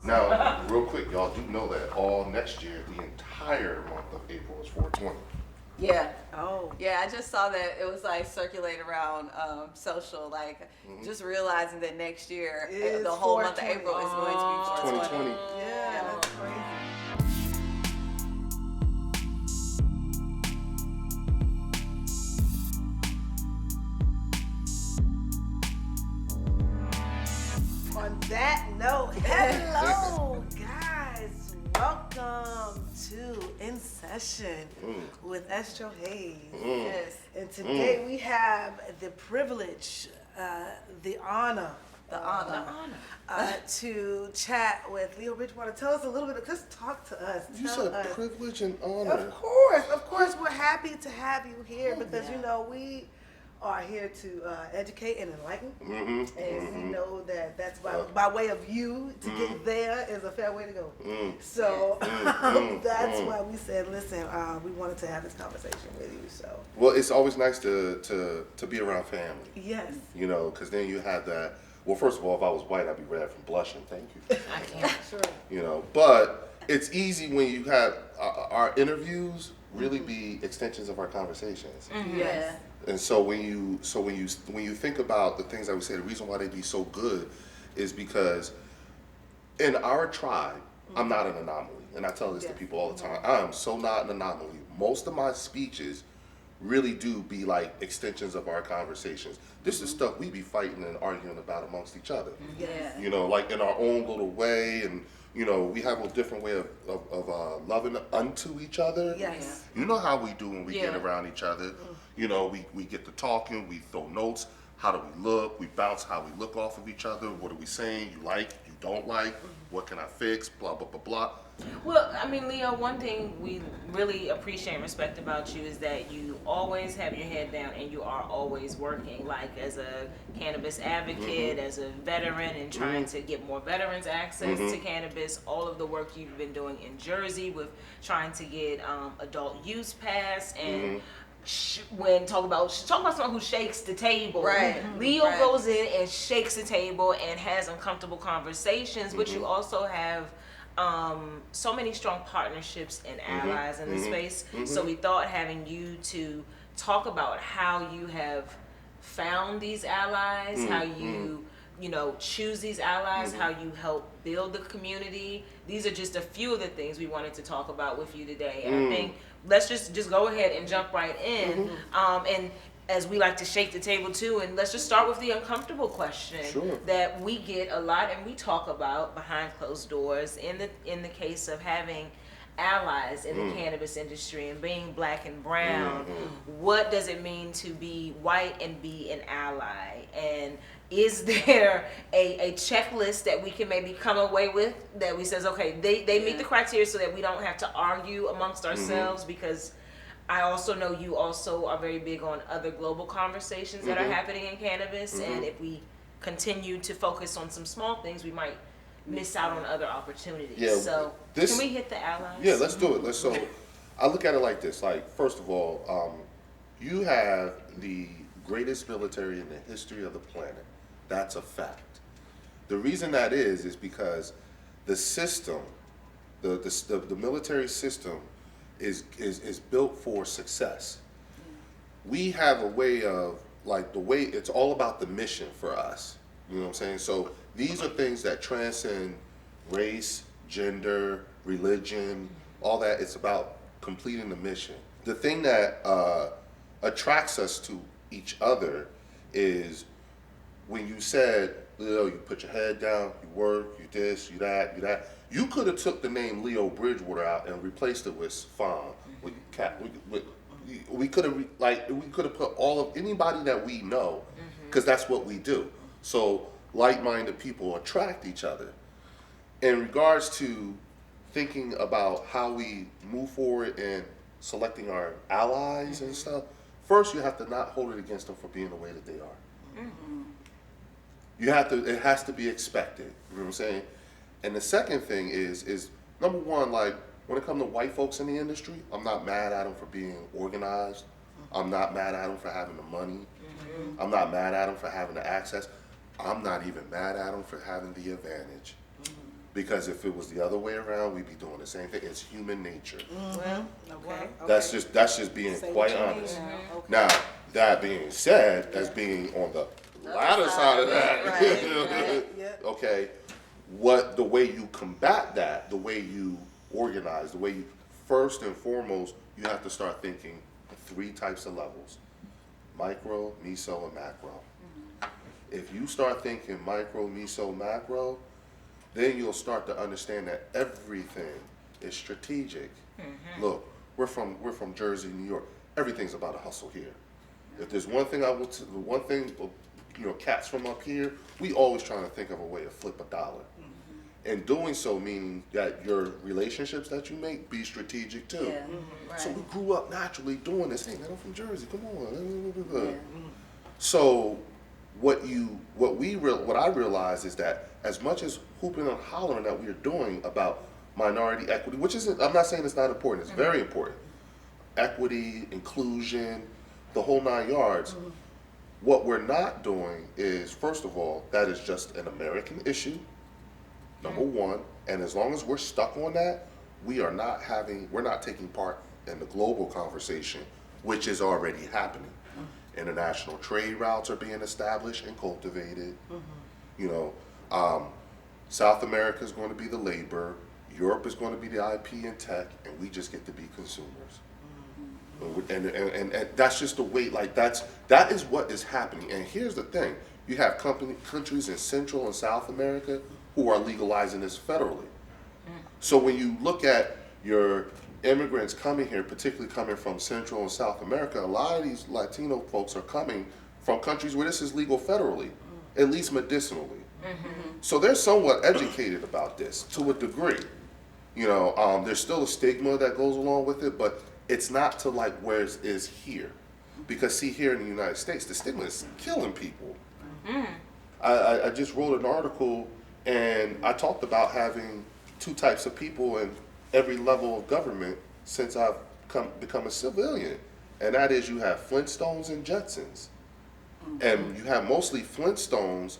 Now, real quick, y'all do know that all next year, the entire month of April is 420. Yeah. Oh. Yeah, I just saw that it was like circulating around social, like just realizing that next year, the whole month of April is going to be 420. 2020. Yeah, that's crazy. On that note, hello guys, welcome to In Session with EstroHaze. Yes. And today we have the privilege, the honor to chat with Leo Bridgewater. Tell us a little bit, just talk to us. You Tell said us. privilege and honor. Of course, we're happy to have you here because you know we are here to educate and enlighten, and we know that that's by way of you to get there is a fair way to go. So that's why we said, listen, we wanted to have this conversation with you. So Well, it's always nice to be around family. yes, You know, because then you have that. Well, first of all, if I was white, I'd be red from blushing. Thank you. I can't. sure. You know, but it's easy when you have our interviews really be extensions of our conversations. Yes. And so when you think about the things that we say, the reason why they be so good is because in our tribe, I'm not an anomaly, and I tell this to people all the time. I am so not an anomaly. Most of my speeches really do be like extensions of our conversations. This is stuff we be fighting and arguing about amongst each other. Yes. You know, like in our own little way, and you know, we have a different way of loving unto each other. Yes. You know how we do when we get around each other. You know, we get to talking, we throw notes. How do we look? We bounce how we look off of each other. What are we saying? You like, you don't like? What can I fix? Blah, blah, blah, blah. Well, I mean, Leo, one thing we really appreciate and respect about you is that you always have your head down and you are always working, like as a cannabis advocate, as a veteran, and trying to get more veterans access to cannabis. All of the work you've been doing in Jersey with trying to get adult use passed and when talk about someone who shakes the table, Right. Leo goes in and shakes the table and has uncomfortable conversations, but you also have so many strong partnerships and allies in the space. So we thought having you to talk about how you have found these allies, how you know, choose these allies, how you help build the community. These are just a few of the things we wanted to talk about with you today. And I think let's just go ahead and jump right in. And as we like to shake the table too, and let's just start with the uncomfortable question that we get a lot and we talk about behind closed doors in the case of having allies in the cannabis industry and being black and brown. What does it mean to be white and be an ally? And is there a checklist that we can maybe come away with that we says, okay, they meet the criteria so that we don't have to argue amongst ourselves? Because I also know you also are very big on other global conversations that are happening in cannabis, and if we continue to focus on some small things, we might miss out on other opportunities. Yeah, so can we hit the allies? Yeah, let's do it. So I look at it like this. Like, first of all, you have the greatest military in the history of the planet. That's a fact. The reason that is because the system, the military system is built for success. We have a way of, like, the way it's all about the mission for us. You know what I'm saying? So these are things that transcend race, gender, religion, all that. It's about completing the mission. The thing that attracts us to each other is when you said, Leo, you put your head down, you work, you this, you that, you that. You could have took the name Leo Bridgewater out and replaced it with Safon. We could have put all of anybody that we know, because that's what we do. So like-minded people attract each other. In regards to thinking about how we move forward and selecting our allies and stuff, first you have to not hold it against them for being the way that they are. You have to. It has to be expected. You know what I'm saying? And the second thing is number one, like when it comes to white folks in the industry, I'm not mad at them for being organized. I'm not mad at them for having the money. I'm not mad at them for having the access. I'm not even mad at them for having the advantage. Because if it was the other way around, we'd be doing the same thing. It's human nature. Well, okay. That's just being Say quite what you mean honest. now. Okay. Now, that being said, as being on the latter side of that, Right, yeah. okay, the way you combat that, the way you organize, the way you, first and foremost, you have to start thinking 3 types of levels: micro, meso, and macro. If you start thinking micro, meso, macro, then you'll start to understand that everything is strategic. Look, we're from Jersey, New York. Everything's about a hustle here. If there's one thing cats from up here, we always trying to think of a way to flip a dollar. And doing so meaning that your relationships that you make be strategic too. Yeah. Right. So we grew up naturally doing this. Hey man, I'm from Jersey. Come on. So what I realize is that as much as hooping and hollering that we are doing about minority equity, which isn't, I'm not saying it's not important. It's very important. Equity, inclusion, the whole 9 yards. What we're not doing is, first of all, that is just an American issue. Number one, and as long as we're stuck on that, we're not taking part in the global conversation, which is already happening. International trade routes are being established and cultivated. South America is going to be the labor, Europe is going to be the IP and tech, and we just get to be consumers. And that's just the way, that is what is happening. And here's the thing, you have countries in Central and South America who are legalizing this federally. So when you look at your immigrants coming here, particularly coming from Central and South America, a lot of these Latino folks are coming from countries where this is legal federally, at least medicinally. So they're somewhat educated about this to a degree. There's still a stigma that goes along with it, but it's not to like where it is here. Because see, here in the United States, the stigma is killing people. I just wrote an article and I talked about having 2 types of people in every level of government since I've become a civilian. And that is, you have Flintstones and Jetsons. And you have mostly Flintstones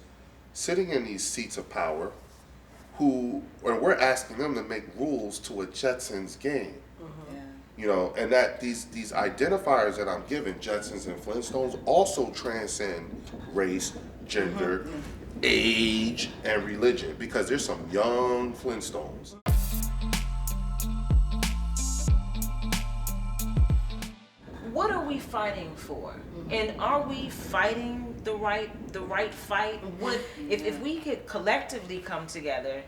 sitting in these seats of power and we're asking them to make rules to a Jetsons game. And that these identifiers that I'm giving, Jetsons and Flintstones, also transcend race, gender, age, and religion, because there's some young Flintstones. What are we fighting for? And are we fighting the right fight? If we could collectively come together,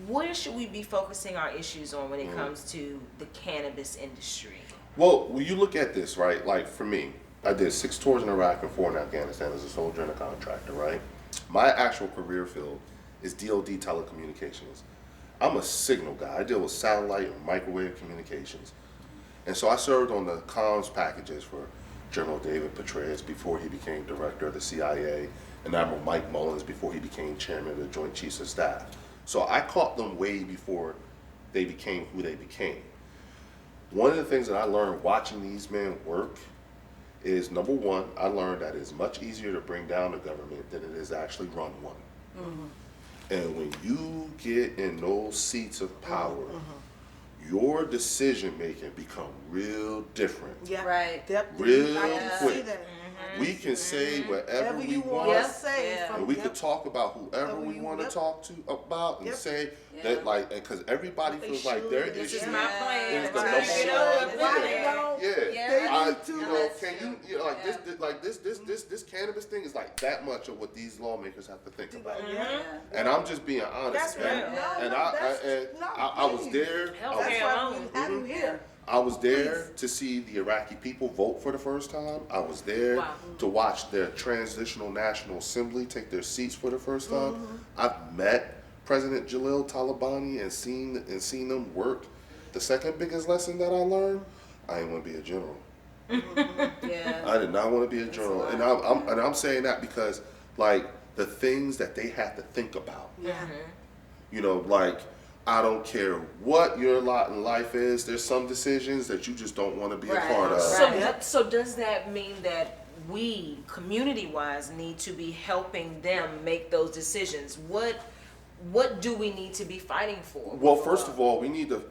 where should we be focusing our issues on when it comes to the cannabis industry? Well, when you look at this, right, like for me, I did 6 tours in Iraq and 4 in Afghanistan as a soldier and a contractor, right? My actual career field is DoD telecommunications. I'm a signal guy. I deal with satellite and microwave communications. And so I served on the comms packages for General David Petraeus before he became director of the CIA, and Admiral Mike Mullins before he became chairman of the Joint Chiefs of Staff. So I caught them way before they became who they became. One of the things that I learned watching these men work is, number one, I learned that it's much easier to bring down the government than it is to actually run one. And when you get in those seats of power, your decision making become real different. Yeah. Right. Real I can quick. see that. We can say whatever we you want. want to say. Yeah. And we could talk about whoever we want to talk to about and say that, like, because everybody feels like their issue This is my plan. is the Right. number You know one. what? This cannabis thing is like that much of what these lawmakers have to think about. Yeah. And I'm just being honest. That's real. I was there. That's why we have you here. I was there to see the Iraqi people vote for the first time. I was there to watch their transitional National Assembly take their seats for the first time. I've met President Jalil Talabani and seen them work. The second biggest lesson that I learned, I didn't want to be a general. Yeah. I did not want to be a general, and I'm saying that because like the things that they have to think about. Like, I don't care what your lot in life is, there's some decisions that you just don't want to be a part of. So does that mean that we, community-wise, need to be helping them make those decisions? what do we need to be fighting for? Well, first of all, we need to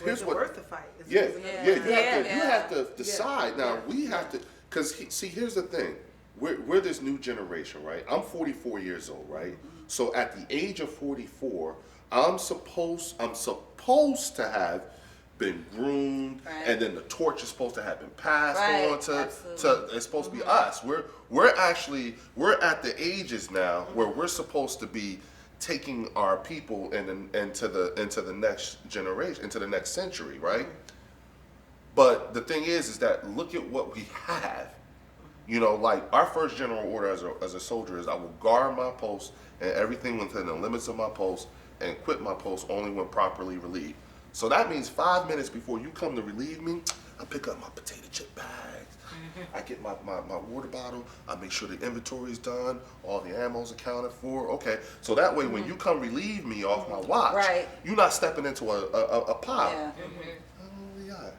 here's what. Worth the fight. You Yeah. have to decide. Now we have to, because see, here's the thing. We're this new generation, right? I'm 44 years old, right? So at the age of 44, I'm supposed to have been groomed, right. and then the torch is supposed to have been passed Right, on to absolutely. it's supposed to be us. We're at the ages now where we're supposed to be taking our people into the next generation, into the next century, right? But the thing is that look at what we have. You know, like our first general order as a soldier is I will guard my post and everything within the limits of my post and quit my post only when properly relieved. So that means 5 minutes before you come to relieve me, I pick up my potato chip bags. I get my water bottle. I make sure the inventory is done. All the ammo's accounted for. Okay, so that way when you come relieve me off my watch, Right. you're not stepping into a pile. Yeah. Oh yeah,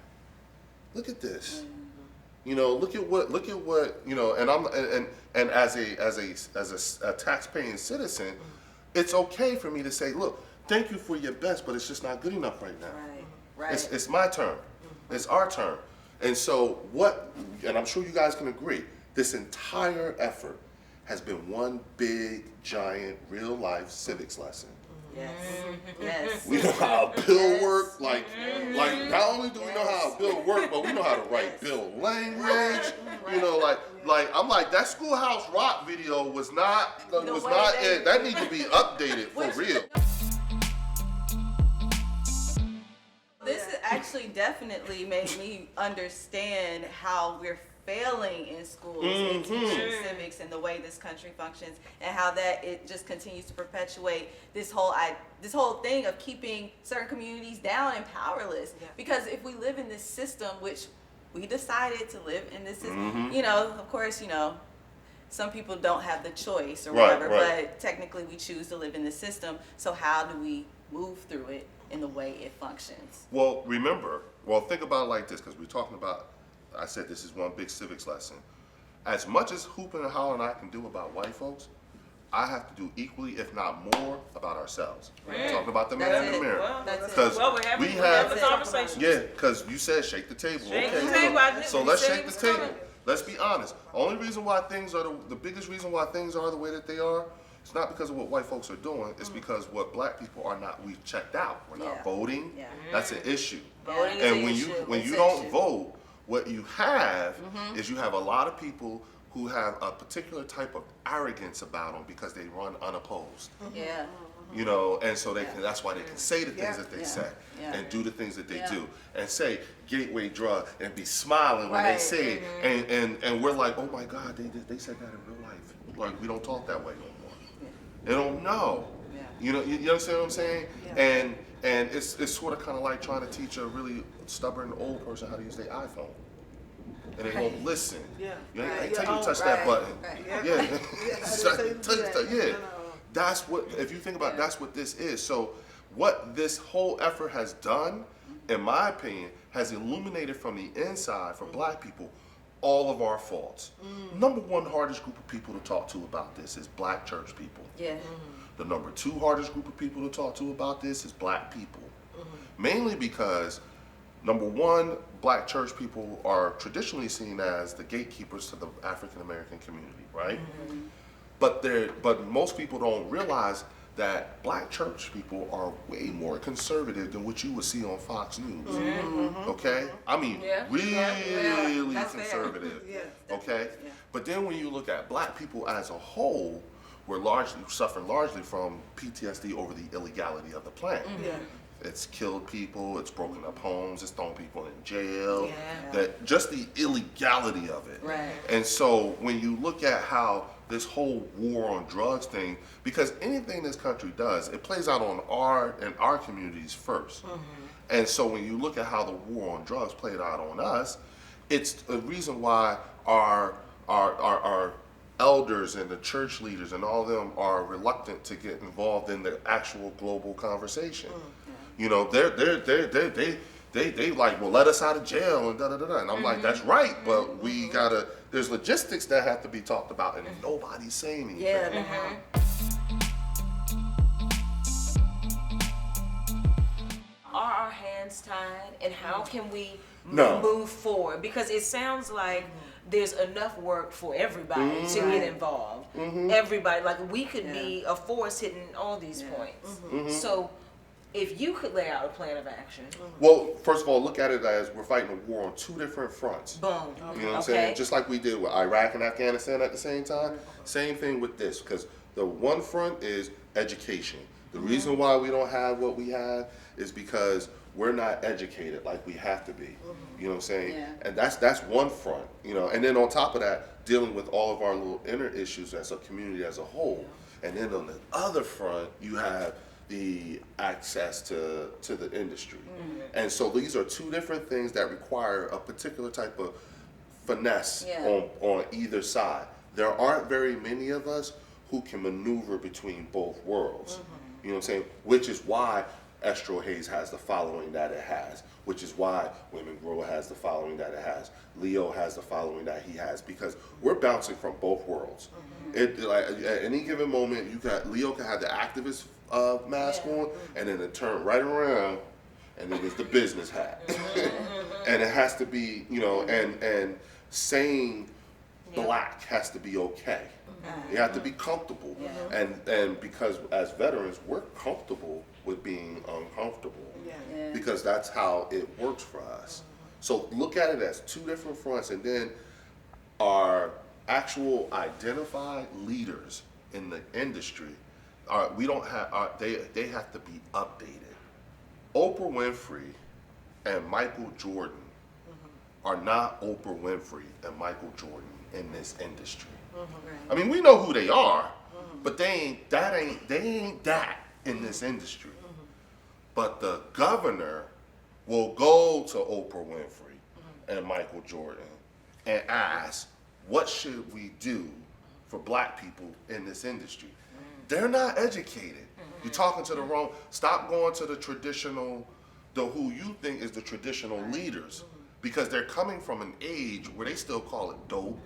look at this. You know, look at what you know. And as a tax-paying citizen, it's okay for me to say, look, thank you for your best, but it's just not good enough right now. Right. It's my turn. It's our turn. And so and I'm sure you guys can agree, this entire effort has been one big, giant, real-life civics lesson. Yes. Yes. We know how a bill works. Like not only do we know how a bill works, but we know how to write bill language. You know, like I'm like that Schoolhouse Rock video was not it. That needs to be updated for real. This actually definitely made me understand how we're failing in schools in teaching civics and the way this country functions, and how that it just continues to perpetuate this whole thing of keeping certain communities down and powerless. Yeah. Because if we live in this system, which we decided to live in this system, you know, of course, you know, some people don't have the choice or whatever, but technically we choose to live in the system. So how do we move through it in the way it functions? Well, think about it like this, because we're talking about, I said this is one big civics lesson. As much as hooping and hollering I can do about white folks, I have to do equally, if not more, about ourselves. We're talking about the man in the mirror. We're having a conversation. Yeah, because you said shake the table. Shake Okay, the table. so let's shake the table. Let's be honest. Only reason why things are the biggest reason why things are the way that they are, it's not because of what white folks are doing. It's because what black people are not. We've checked out. We're not voting. Yeah. That's an issue. Voting is And an when issue. when It's you an don't issue. vote, what you have is you have a lot of people who have a particular type of arrogance about them because they run unopposed. Yeah. You know, and so that's why they can say the things that they say Yeah. and do the things that they do and say gateway drug and be smiling when they say it. And we're like, oh my God, they said that in real life. Like, we don't talk that way no more. They don't know. Yeah. You know, you understand what I'm saying? Yeah. And it's sort of kind of like trying to teach a really stubborn old person how to use their iPhone. And they won't listen. Yeah. You ain't, I Right. tell you to touch Right. that button. Right. Yeah. Yeah. That's what, if you think about it, that's what this is. So what this whole effort has done, in my opinion, has illuminated from the inside for black people all of our faults. Number one hardest group of people to talk to about this is black church people. Yeah. The number two hardest group of people to talk to about this is black people. Mainly because, number one, black church people are traditionally seen as the gatekeepers to the African American community, right? But most people don't realize that black church people are way more conservative than what you would see on Fox News. Okay? I mean, really That's fair. conservative. Yeah. Okay? Yeah. But then when you look at black people as a whole, we're suffering largely from PTSD over the illegality of the plan. Yeah. It's killed people, it's broken up homes, it's thrown people in jail. Yeah. That just the illegality of it. Right. And so when you look at how this whole war on drugs thing, because anything this country does, it plays out on our communities first. And so when you look at how the war on drugs played out on us, it's a reason why our elders and the church leaders and all of them are reluctant to get involved in the actual global conversation. You know, they like, well, let us out of jail and da da da da. And I'm like, that's right, but there's logistics that have to be talked about, and nobody's saying anything. Yeah. our hands tied, and how can we No. move forward? Because it sounds like there's enough work for everybody to get involved. Everybody, like we could be a force hitting all these points. So if you could lay out a plan of action. Well, first of all, look at it as we're fighting a war on two different fronts. Boom. You know what I'm saying? Just like we did with Iraq and Afghanistan at the same time. Same thing with this, because the one front is education. The reason why we don't have what we have is because we're not educated like we have to be. You know what I'm saying? Yeah. And that's one front, you know. And then on top of that, dealing with all of our little inner issues as a community as a whole. And then on the other front, you have the access to the industry. And so these are two different things that require a particular type of finesse on either side. There aren't very many of us who can maneuver between both worlds. You know what I'm saying? Which is why EstroHaze has the following that it has, which is why Women Grow has the following that it has. Leo has the following that he has, because we're bouncing from both worlds. It, like, at any given moment, Leo can have the activist mask on, and then it turn right around, and then it's the business hat. And it has to be, you know, and saying black has to be okay. You have to be comfortable. And because as veterans, we're comfortable with being uncomfortable. Because that's how it works for us. So look at it as two different fronts, and then our actual identified leaders in the industry we don't have they have to be updated. Oprah Winfrey and Michael Jordan are not Oprah Winfrey and Michael Jordan in this industry. I mean, we know who they are, but they ain't that in this industry. But the governor will go to Oprah Winfrey and Michael Jordan and ask, what should we do for black people in this industry? They're not educated. You're talking to the wrong, stop going to the traditional, who you think is the traditional leaders, because they're coming from an age where they still call it dope.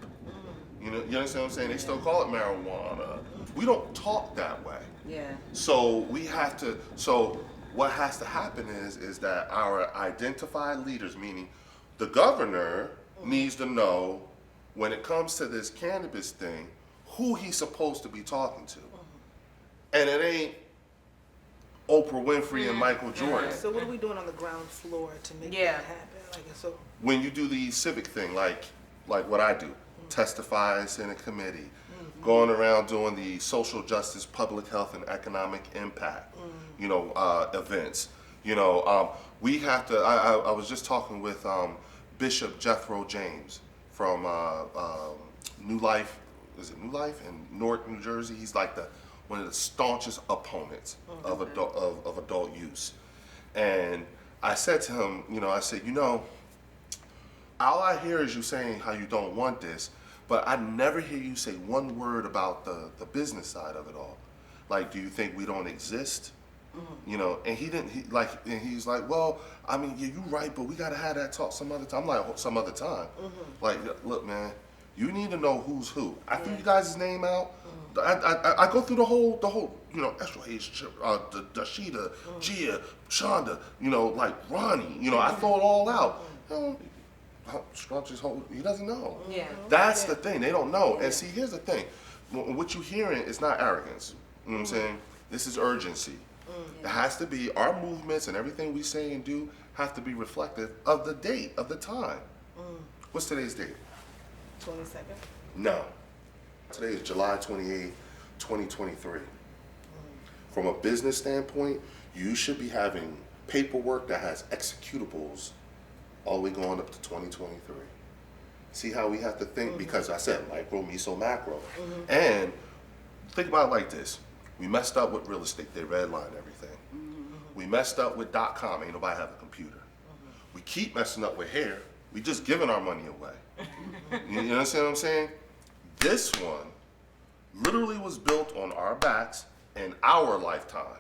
You know, you understand what I'm saying? They still call it marijuana. We don't talk that way. So we have to, what has to happen is that our identified leaders, meaning the governor, needs to know when it comes to this cannabis thing, who he's supposed to be talking to. And it ain't Oprah Winfrey and Michael Jordan. So what are we doing on the ground floor to make that happen? Like, so when you do the civic thing, like what I do, testify in Senate committee, going around doing the social justice, public health, and economic impact, you know, events. You know, we have to. I was just talking with Bishop Jethro James from New Life. Is it New Life in Newark, New Jersey? He's like one of the staunchest opponents of adult use. And I said to him, you know, I said, you know, all I hear is you saying how you don't want this, but I never hear you say one word about the business side of it all. Like, do you think we don't exist? You know, and he's like, well, I mean, yeah, you're right, but we gotta have that talk some other time. I'm like, some other time. Like, look, man, you need to know who's who. I threw you guys' name out. I go through the whole, you know, EstroHaze, Dashida, Gia, Shonda, you know, like Ronnie, you know, I throw it all out. He doesn't know. That's the thing, they don't know. And see, here's the thing, what you're hearing is not arrogance. You know what I'm saying? This is urgency. It has to be, our movements and everything we say and do have to be reflective of the date, of the time. What's today's date? 22nd? No. Today is July 28, 2023. From a business standpoint, you should be having paperwork that has executables all the way going up to 2023. See how we have to think? Because I said micro, meso, macro. And think about it like this. We messed up with real estate. They redlined everything. We messed up with .com. Ain't nobody have a computer. We keep messing up with hair. We just giving our money away. You understand what I'm saying? This one literally was built on our backs in our lifetime.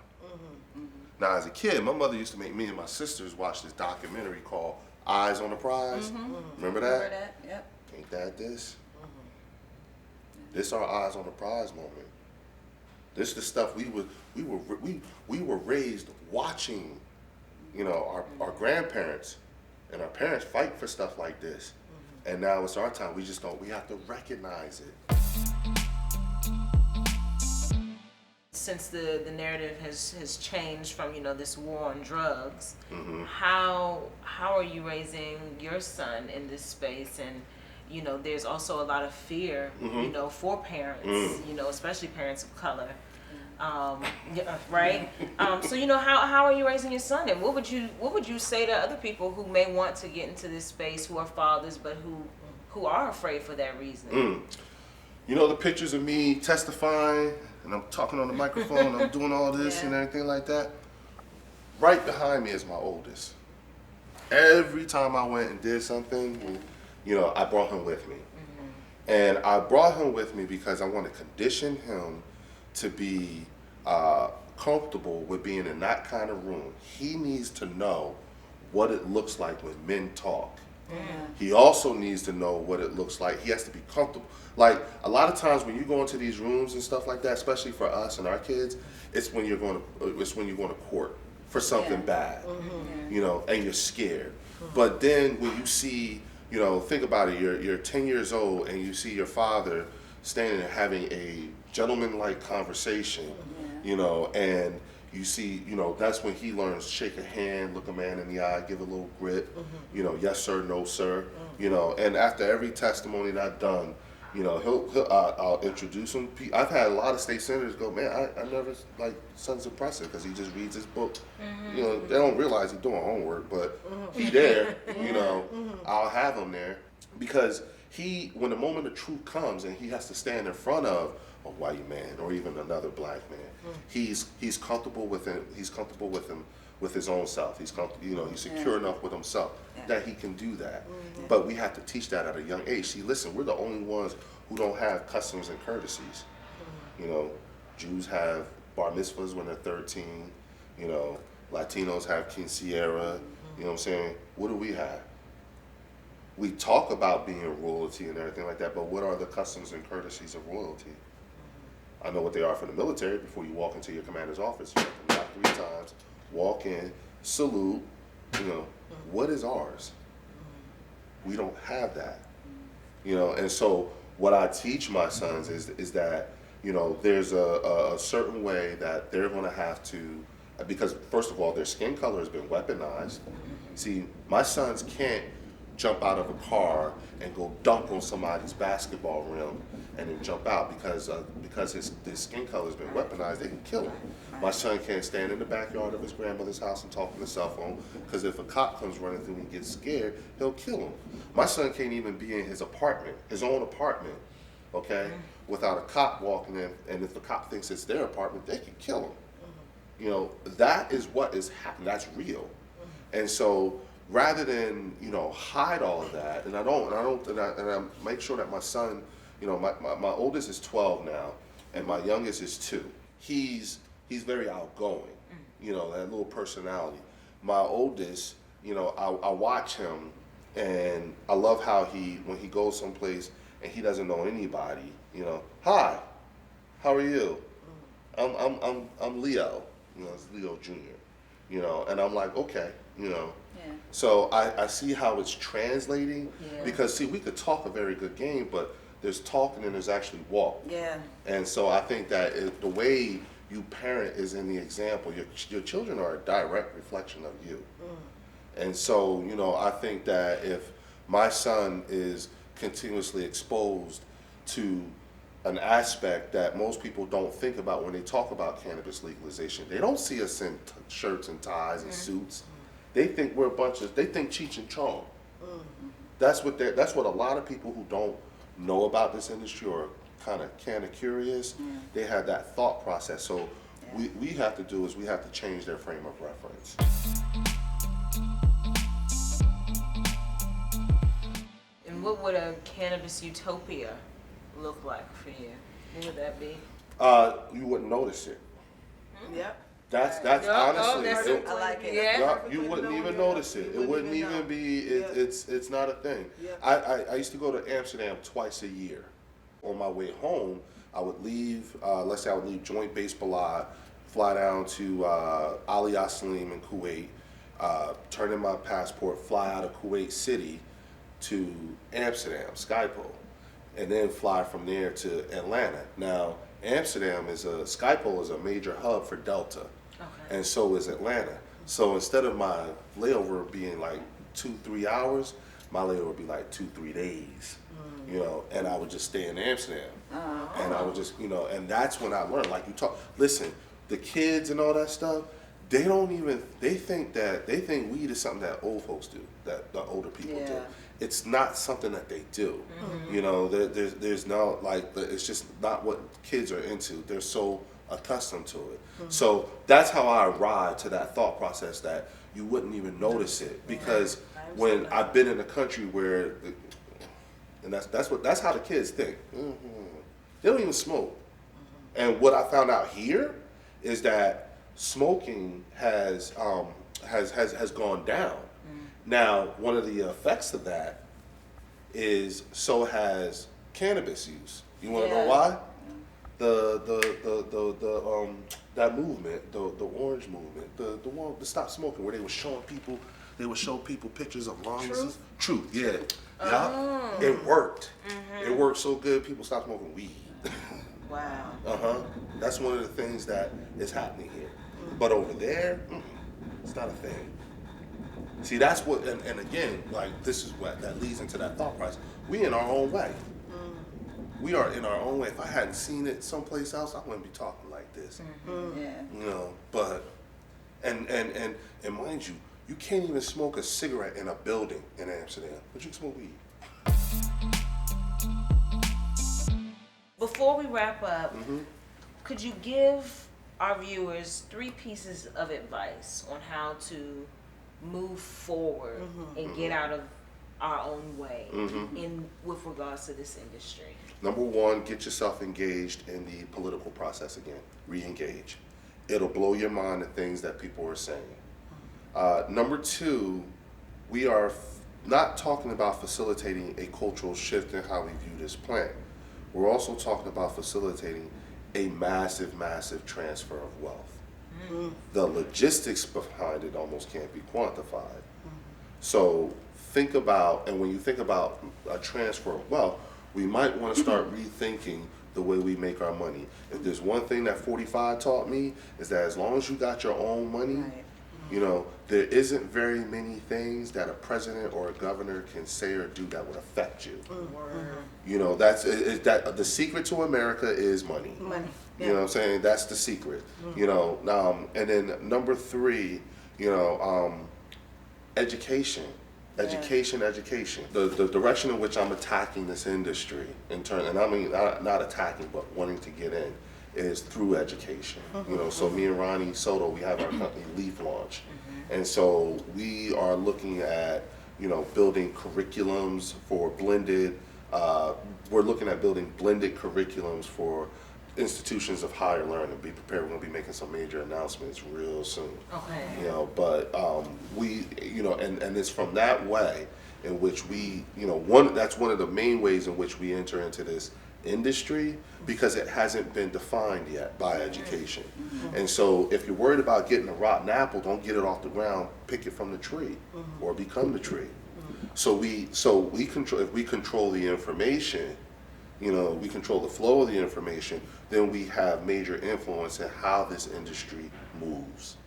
Now, as a kid, my mother used to make me and my sisters watch this documentary called Eyes on the Prize. Remember that? Remember that? Yep. Ain't that this? This our Eyes on the Prize moment. This the stuff we were raised watching you know, our grandparents and our parents fight for stuff like this. And now it's our time. We have to recognize it. Since the narrative has changed from, you know, this war on drugs, how are you raising your son in this space? And, you know, there's also a lot of fear, you know, for parents, you know, especially parents of color. Right? So, you know, how are you raising your son? And what would you say to other people who may want to get into this space, who are fathers, but who are afraid for that reason? You know, the pictures of me testifying and I'm talking on the microphone, I'm doing all this and everything like that. Right behind me is my oldest. Every time I went and did something, you know, I brought him with me. And I brought him with me because I want to condition him to be comfortable with being in that kind of room. He needs to know what it looks like when men talk. He also needs to know what it looks like. He has to be comfortable. Like, a lot of times when you go into these rooms and stuff like that, especially for us and our kids, it's when you're going to court for something bad, you know, and you're scared. But then when you see, you know, think about it, you're 10 years old and you see your father standing there having a gentleman-like conversation, you know, and you see, you know, that's when he learns shake a hand, look a man in the eye, give a little grip, you know, yes sir, no sir, you know. And after every testimony that I've done, you know, I'll introduce him. I've had a lot of state senators go, man, I never, like, son's impressive because he just reads his book. You know, they don't realize he's doing homework, but he there, you know, I'll have him there because when the moment of truth comes and he has to stand in front of a white man or even another black man, he's comfortable with him. He's comfortable with him, with his own self. He's comfortable, you know, he's secure enough with himself that he can do that. But we have to teach that at a young age. See, listen, we're the only ones who don't have customs and courtesies. You know, Jews have bar mitzvahs when they're 13. You know, Latinos have quinceañera. You know what I'm saying? What do we have? We talk about being royalty and everything like that, but what are the customs and courtesies of royalty? I know what they are for the military. Before you walk into your commander's office, you have to knock 3 times, walk in, salute. You know, what is ours? We don't have that. You know, and so what I teach my sons is that, you know, there's a certain way that they're going to have to, because first of all, their skin color has been weaponized. See, my sons can't jump out of a car and go dunk on somebody's basketball rim and then jump out because his skin color has been weaponized. They can kill him. My son can't stand in the backyard of his grandmother's house and talk on the cell phone because if a cop comes running through and he gets scared, he'll kill him. My son can't even be in his apartment, his own apartment, okay, without a cop walking in, and if the cop thinks it's their apartment, they can kill him. You know, that is what is happening. That's real. And so rather than, you know, hide all of that, and I make sure that my son, you know, my oldest is 12 now, and my youngest is 2. He's very outgoing, you know, that little personality. My oldest, you know, I watch him, and I love how when he goes someplace and he doesn't know anybody, you know, hi, how are you? I'm Leo, you know, it's Leo Jr., you know, and I'm like, okay, you know. So I see how it's translating because, see, we could talk a very good game, but there's talking and there's actually walk. And so I think that the way you parent is in the example. Your children are a direct reflection of you. And so, you know, I think that if my son is continuously exposed to an aspect that most people don't think about when they talk about cannabis legalization, they don't see us in shirts and ties and suits. They think we're they think Cheech and Chong. That's what a lot of people who don't know about this industry or kind of curious, they have that thought process. So we have to do is we have to change their frame of reference. And what would a cannabis utopia look like for you? What would that be? You wouldn't notice it. Yep. That's honestly, I like it. Yeah. you wouldn't even notice it. It wouldn't even be. It's not a thing. I used to go to Amsterdam twice a year. On my way home, I would leave. Let's say I would leave Joint Base Balad, fly down to Ali Assalim in Kuwait, turn in my passport, fly out of Kuwait City to Amsterdam, Schiphol, and then fly from there to Atlanta. Now, Schiphol is a major hub for Delta, and so is Atlanta. So instead of my layover being like 2-3 hours, my layover would be like 2-3 days, you know, and I would just stay in Amsterdam. And I would just, you know, and that's when I learned, like you talk, listen, the kids and all that stuff, they think weed is something that old folks do, that the older people do. It's not something that they do. You know, there's no, like, it's just not what kids are into. They're so accustomed to it. So that's how I arrived to that thought process that you wouldn't even notice it, because when I've been in a country where, and that's how the kids think. They don't even smoke. And what I found out here is that smoking has gone down. Now, one of the effects of that is so has cannabis use. You want to know why? That movement, the orange movement, the one to stop smoking, where they would show people pictures of lungs. Truth, yeah. It worked. It worked so good, people stopped smoking weed. Wow. That's one of the things that is happening here. But over there, it's not a thing. See, that's what, and again, like, this is what that leads into that thought process. We in our own way. We are in our own way. If I hadn't seen it someplace else, I wouldn't be talking like this. Yeah. You know, but, and mind you, you can't even smoke a cigarette in a building in Amsterdam, but you can smoke weed. Before we wrap up, could you give our viewers 3 pieces of advice on how to move forward and get out of our own way with regards to this industry? Number 1, get yourself engaged in the political process again. Re-engage. It'll blow your mind the things that people are saying. Number 2, we are not talking about facilitating a cultural shift in how we view this plant. We're also talking about facilitating a massive, massive transfer of wealth. The logistics behind it almost can't be quantified. So think about, and when you think about a transfer of wealth, we might want to start rethinking the way we make our money. If there's one thing that 45 taught me, is that as long as you got your own money, you know, there isn't very many things that a president or a governor can say or do that would affect you. You know, that the secret to America is money. You know what I'm saying? That's the secret. You know, and then number 3, you know, education. Education. The direction in which I'm attacking this industry, and I mean not attacking, but wanting to get in, is through education. You know, so me and Ronnie Soto, we have our company Leaf Launch, and so we are looking at, you know, building curriculums for blended. We're looking at building blended curriculums for institutions of higher learning. Be prepared. We're going to be making some major announcements real soon. You know, but we, you know, and it's from that way in which we, you know, that's one of the main ways in which we enter into this industry, because it hasn't been defined yet by education. And so if you're worried about getting a rotten apple, don't get it off the ground, pick it from the tree or become the tree. So we control, if we control the information, you know, we control the flow of the information, then we have major influence in how this industry moves.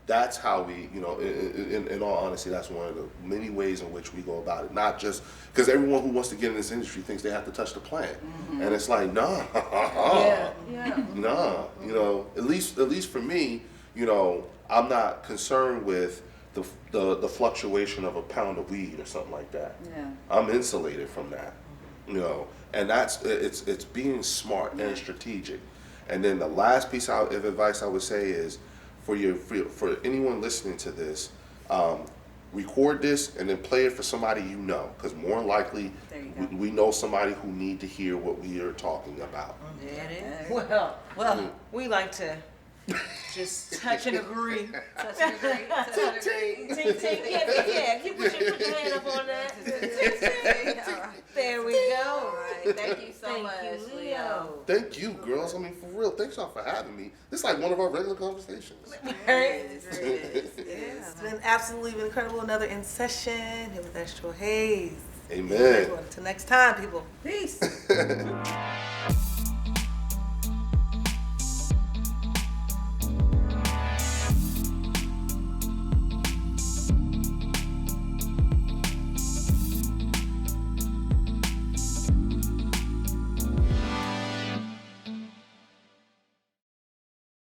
That's how we, you know, in all honesty, that's one of the many ways in which we go about it. Not just because everyone who wants to get in this industry thinks they have to touch the plant, and it's like, nah, nah. You know, at least for me, you know, I'm not concerned with the fluctuation of a pound of weed or something like that. I'm insulated from that, you know, and it's being smart and strategic. And then the last piece of advice I would say is, for anyone listening to this, record this and then play it for somebody you know, because more than likely we know somebody who need to hear what we are talking about. There it is. Well, we like to just touch and agree. Touch and agree. Touch and agree. Tink, tink. Yeah. You put your hand up on that. There we go. All right. Thank you so much, you, Leo. Thank you, girls. I mean, for real, thanks y'all for having me. This is like one of our regular conversations. Right? It is. been absolutely incredible. Another in session here with EstroHaze. Amen. Until next time, people. Peace.